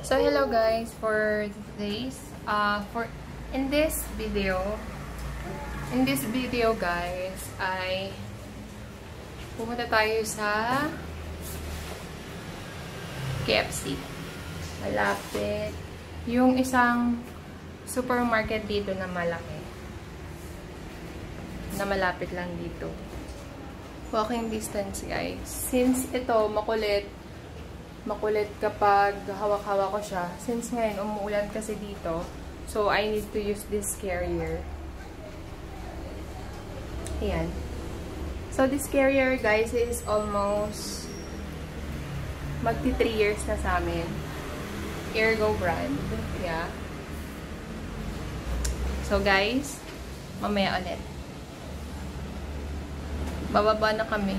So hello guys, for today's in this video guys ay pumunta tayo sa KFC. Malapit yung isang supermarket dito na malaki. Na malapit lang dito. Walking distance guys. Since ito makulit kapag hawak-hawak ko siya. Since ngayon, umuulan kasi dito. So, I need to use this carrier. Ayan. So, this carrier, guys, is almost magti 3 years na sa amin. Ergo brand. Yeah. So, guys, mamaya ulit. Bababa na kami.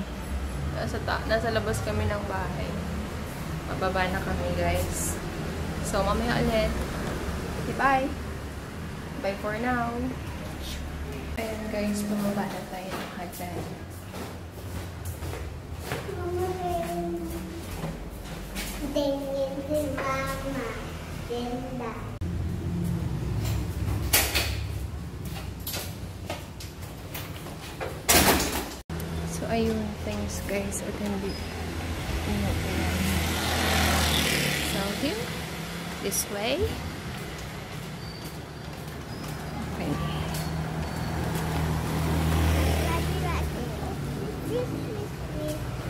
Nasa labas kami ng bahay. Mababa na kami, guys. So, mamaya ulit. Okay, bye! Bye for now. Ayan, guys. Bumaba na tayo ng hagdan. Tingin si Mama. Ganda. So, ayun. Thanks, guys. At hindi So here, this way. Okay.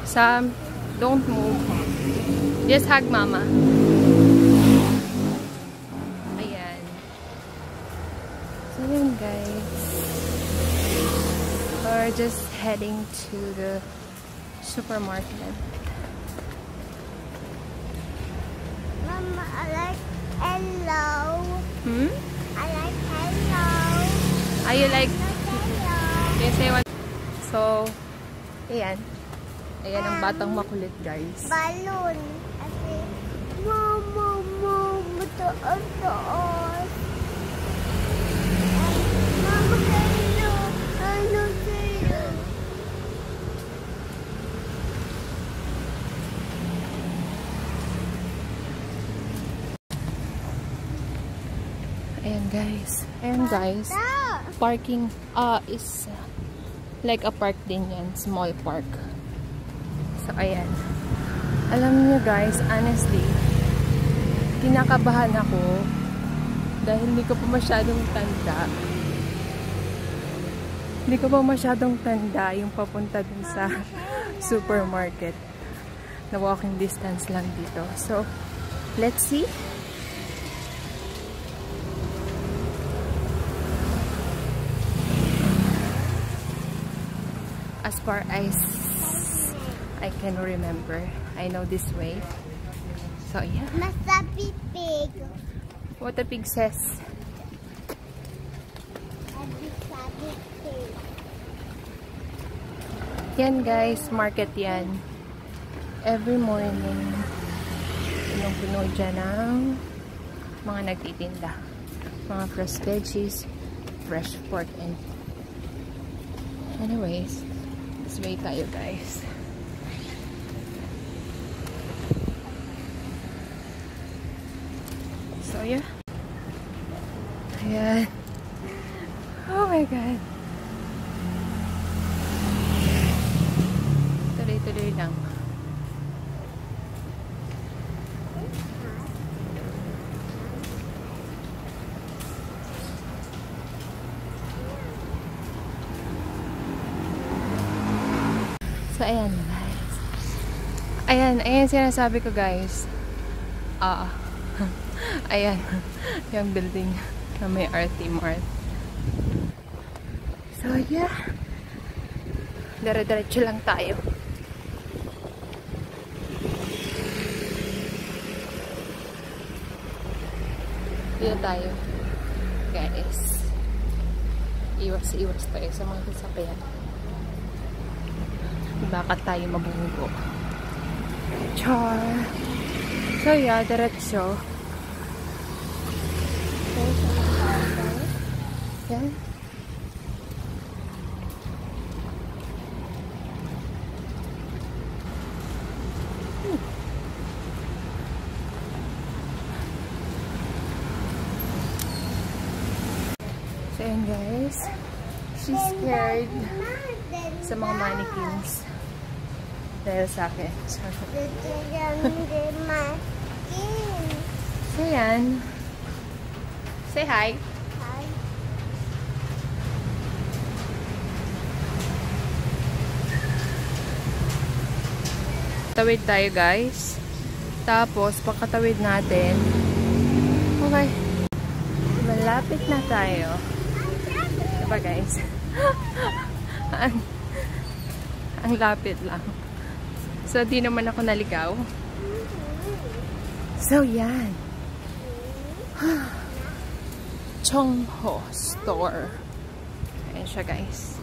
Sam, don't move. Just hug Mama. Ayan. So yun guys. We're just heading to the supermarket. Mama, I like hello. Hmm? I like hello. Are you like... Hello. Can you say what? So, ayan. Ayan ang batang makulit, guys. Balloon. Kasi, Mama, taas. Mama, hello. Hello, hello. Ayan guys, parking is like a park din yan, small park. So ayan, alam niyo guys, honestly kinakabahan ako dahil hindi ko pa masyadong tanda yung papunta dun sa supermarket na walking distance lang dito. So let's see. As far as I can remember, I know this way. So yeah. Masabi pig. What the pig says. Masabi pig. Yan guys, market yan. Every morning, puno dyan ng mga nagtitinda. Mga fresh veggies, fresh pork, and anyways, this way tayo guys. So yeah. Ayan. Oh my god. Tuloy-tuloy lang. So, ayan guys. Ayan sinasabi ko guys. Ayan. Yung building na may RT Mart. So, yeah. Dire-diretso lang tayo. Dito tayo. Guys. Iwas tayo sa mga sasakyan. Baka tayo mabunggo. Char. So yeah, diretso. Yan. guys. She's scared sa mga mannequins. Dahil sa akin. So yan. Say hi. Tawid tayo guys. Tapos pagkatawid natin. Okay. Malapit na tayo. Diba guys? ang lapit lang. So di naman ako naligaw. So yan. Chongho store. Ayan siya guys.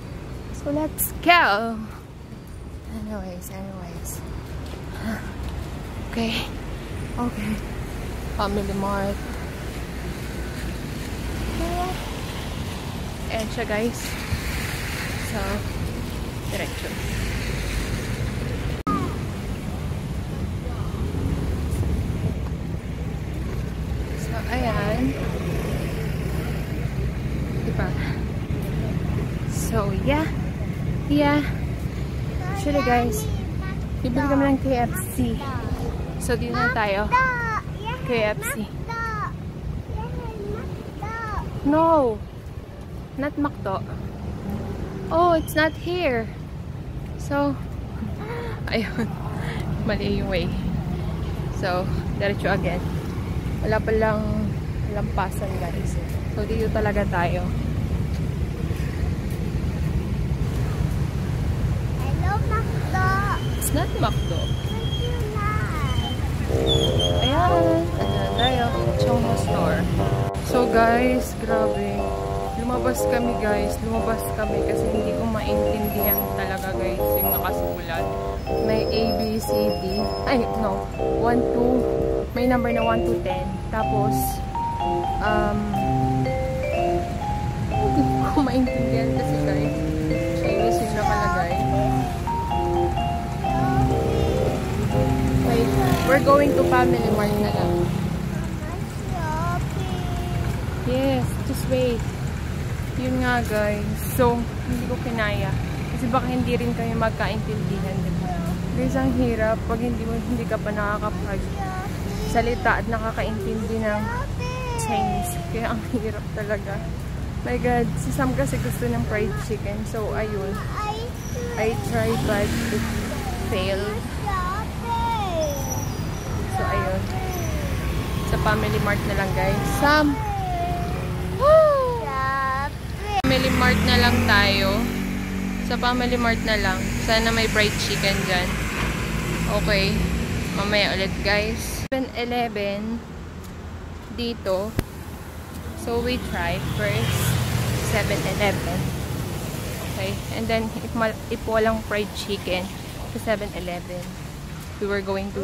So let's go. Anyways. Okay. Family Mart. Ayan siya guys. So, diretso. So, ayan. Diba? So, yeah. Actually guys, bibili kami ng KFC. So, dito na tayo. KFC. No! Not McDo. Oh, it's not here. So, ayun. Mali yung way. So, diretso again. Wala palang lampasan guys. So, dito talaga tayo. Hello, McDo. It's not McDo. Ayan. Ayan tayo. Chongho store. So guys, grabe. Lumabas kami kasi hindi ko maintindihan talaga guys yung nakasulat. May A, B, C, D. Ay, no. 1, 2. May number na 1 to 10. Tapos, hindi ko maintindihan kasi guys. Chinese yung nakalagay. Wait, we're going to Family Mart na lang. Yes, just wait. Yun nga guys. So, hindi ko kinaya. Kasi baka hindi rin kayo magkaintindihan. Diba? Guys, ang hirap pag hindi ka pa nakakapag-salita at nakakaintindi ng Chinese. Kaya ang hirap talaga. My God, si Sam kasi gusto ng fried chicken. So, ayun. I tried but it failed. So, ayun. Sa Family Mart na lang guys. Sam! Family Mart na lang tayo. Sa Family Mart na lang. Sana may fried chicken dyan. Okay. Mamaya ulit guys. 7-Eleven dito. So we try first 7-Eleven. Okay. And then if walang fried chicken sa 7-Eleven, we were going to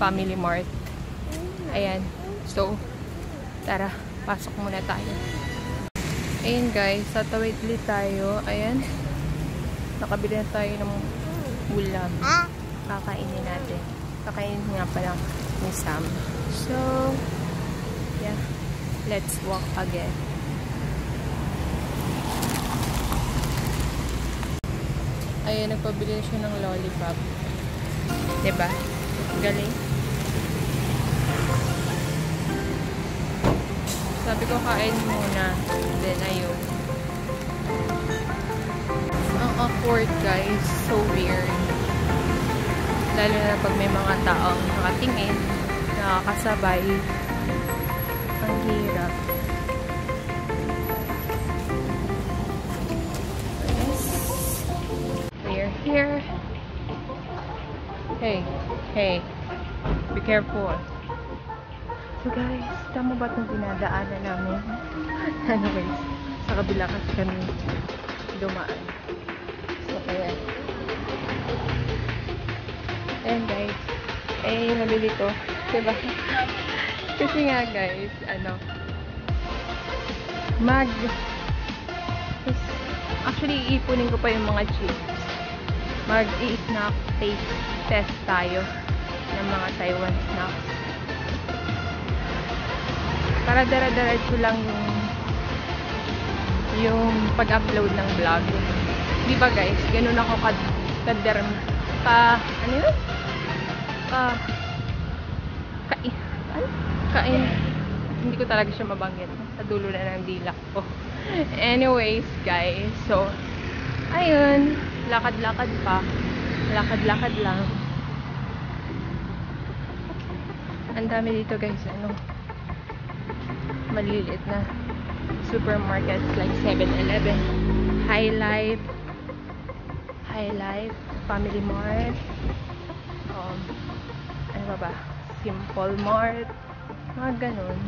Family Mart. Ayan. So, tara. Pasok muna tayo. Ayan guys, tatawid ulit tayo. Ayan. Nakabili na tayo ng ulam. Kakainin natin. Kakainin nga pala ni Sam. So, yeah. Let's walk again. Ayan, nagpabili siya ng lollipop. Diba? Galing. Sabi ko kain muna. Then ayun. Ang awkward guys. So weird. Lalo na pag may mga taong nakatingin, nakakasabay. Ang hirap. Yes. We're here. Hey. Be careful. So guys, tama ba itong dinadaanan namin? Anyways, sa kabila kasi kami dumaan. So kaya, ayan guys, nabili ko. Diba? Kasi nga guys, actually iipunin ko pa yung mga chips. Mag-i-snack taste test tayo ng mga Taiwan snacks. Para dara-diretso lang yung yung pag-upload ng vlog. Di ba guys? Ganun ako ano yun? Hindi ko talaga siya mabanggit. Sa dulo na ng dila ko. Anyways, guys. So, ayun. Lakad-lakad pa. Lakad-lakad lang. Ang dami dito guys. Maliliit na supermarkets like 7-Eleven, High Life, Family Mart, ano ba? Simple Mart, mga ganun.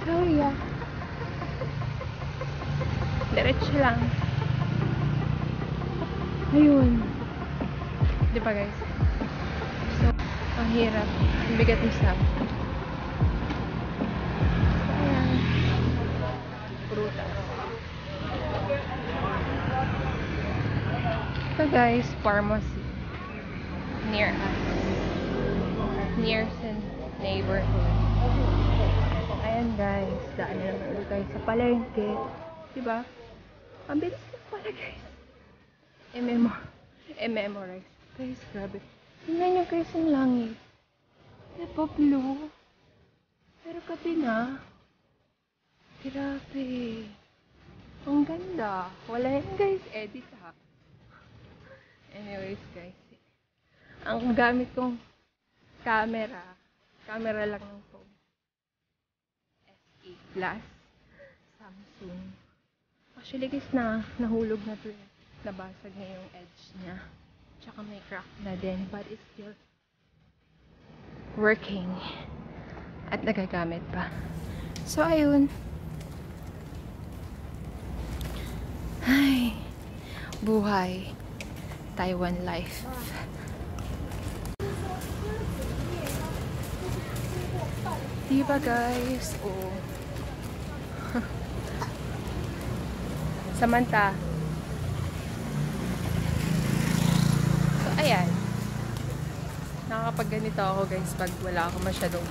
So yeah, diretso lang. Ayun, di ba guys? So, ang hirap, ang bigat ni Sam. Ayan, prutas. So guys, pharmacy near us, near sa neighborhood. Ayan guys, daan na naman ulit tayo sa palengke, diba? Ang bilis na pala guys. I-memorize guys, grabe. Tingnan nyo guys ang langit, diba blue? Pero gabi na, grabe, ang ganda. Wala yan guys, edit ha. Anyways guys, ang gamit kong camera lang ng phone, SE Plus Samsung. Actually guys, nahulog na to, nabasag na yung edge niya, tsaka may crack na din, but it's still working at nagagamit pa. So ayun, ay, buhay, Taiwan life. Diba guys? Oh. Samantha. So ayan, nakakapag ganito ako guys pag wala ako masyadong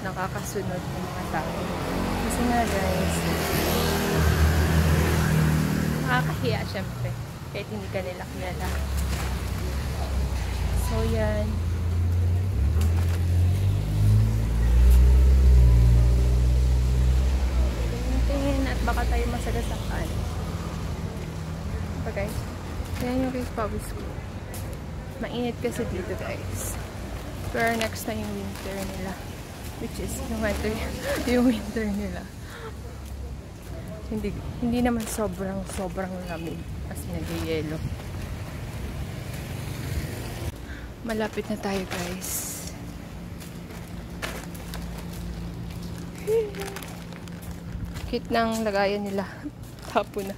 nakakasunod ng mga tao. Kasi nga guys, nakakahiya syempre kahit hindi ka nila kilala. So yan, tingin at baka tayo masagasakan. Diba guys? Yan yung guys, pawis ko. Mainit kasi dito guys. Pero next time yung winter nila, which is yung winter nila, hindi naman sobrang lamig kasi nag-yelo. Malapit na tayo guys. Cute ng lagayan nila. Tapo na.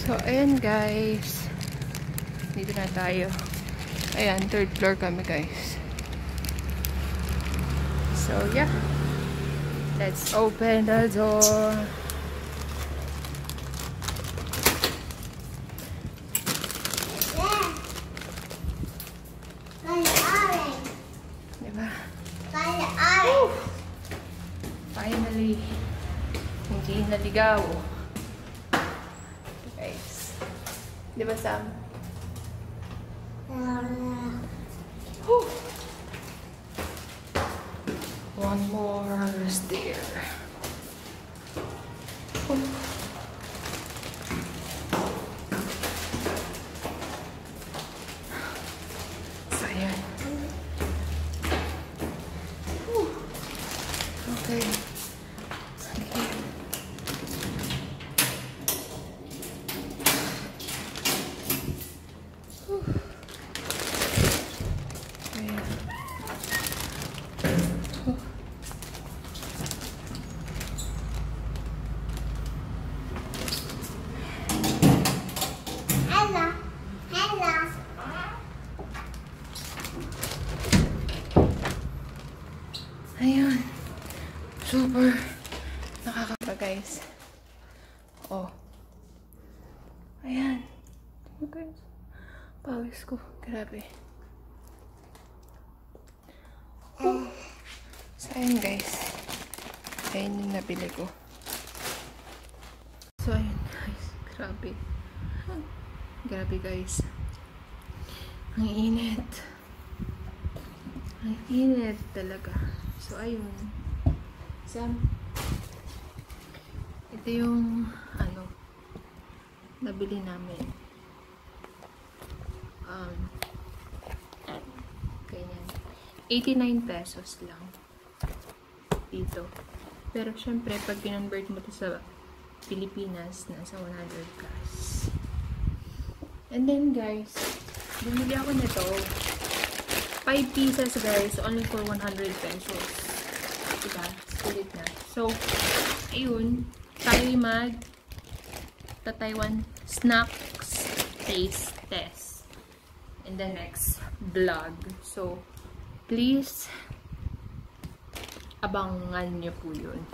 So ayan guys, dito na tayo. Ayan, 3rd floor kami guys. So yeah, let's open the door. Diba? Finally, hindi naligaw. Guys, diba Sam? One more stair. So, ayan. Okay. Ayun. Super nakakapa guys. Oh. Ayan. Guys. Pawis ko. Grabe. So, ayun guys. Ayun yung nabili ko. So, ayun guys. Grabe. Grabe guys. Ang init. Ang init talaga. So, ayun. Ito yung nabili namin. Ganyan. 89 pesos lang. Dito. Pero, syempre, pag kinonvert mo ito sa Pilipinas, nasa 100 plus. And then, guys, bumili ako nito. 5 pieces, guys. Only for 100 pesos. Diba? Sulit na. So, ayun. Tayo Taiwan snacks taste test in the next vlog. So, please, abangan nyo po yun.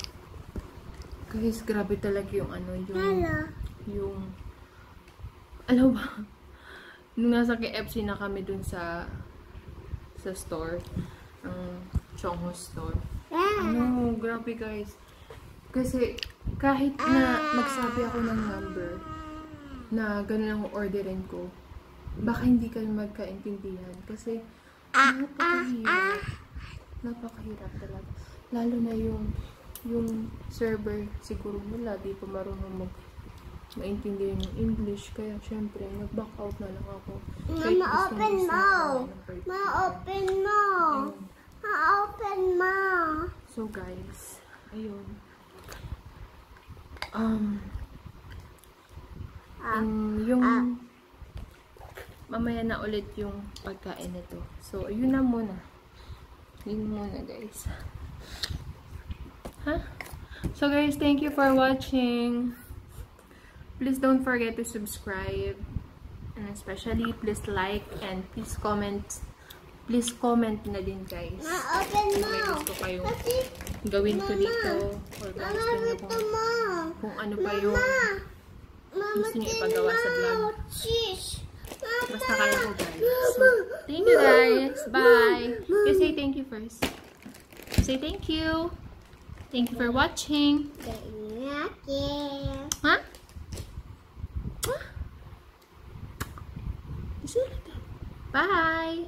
Guys, grabe talaga yung alam ba? Nung nasa KFC na kami dun sa store, ang Chongho store. Grabe guys. Kasi, kahit na magsabi ako ng number na ganun ang orderin ko, baka hindi kayo magkaintindihan. Kasi, napakahirap talaga. Lalo na yung server, siguro nila, di pa marunong maintindihan yung English. Kaya, syempre, nag-back out na lang ako. Ma-open mo! Ma-open mo! Ma-open mo! So, guys, ayun. Mamaya na ulit yung pagkain nito. So, yun na muna. Yun muna, guys. So, guys, thank you for watching. Please don't forget to subscribe. And especially, please like and please comment. Please comment na din, guys. Ma-open mo! May gusto kayong gawin ko dito. Or gusto nyo kung ano pa yung gusto nyo ipagawa sa vlog. Basta kaya ko, guys. So, thank you, guys. Bye. Okay, say thank you first. Say thank you. Thank you for watching. Huh? Huh? Is it like that? Bye.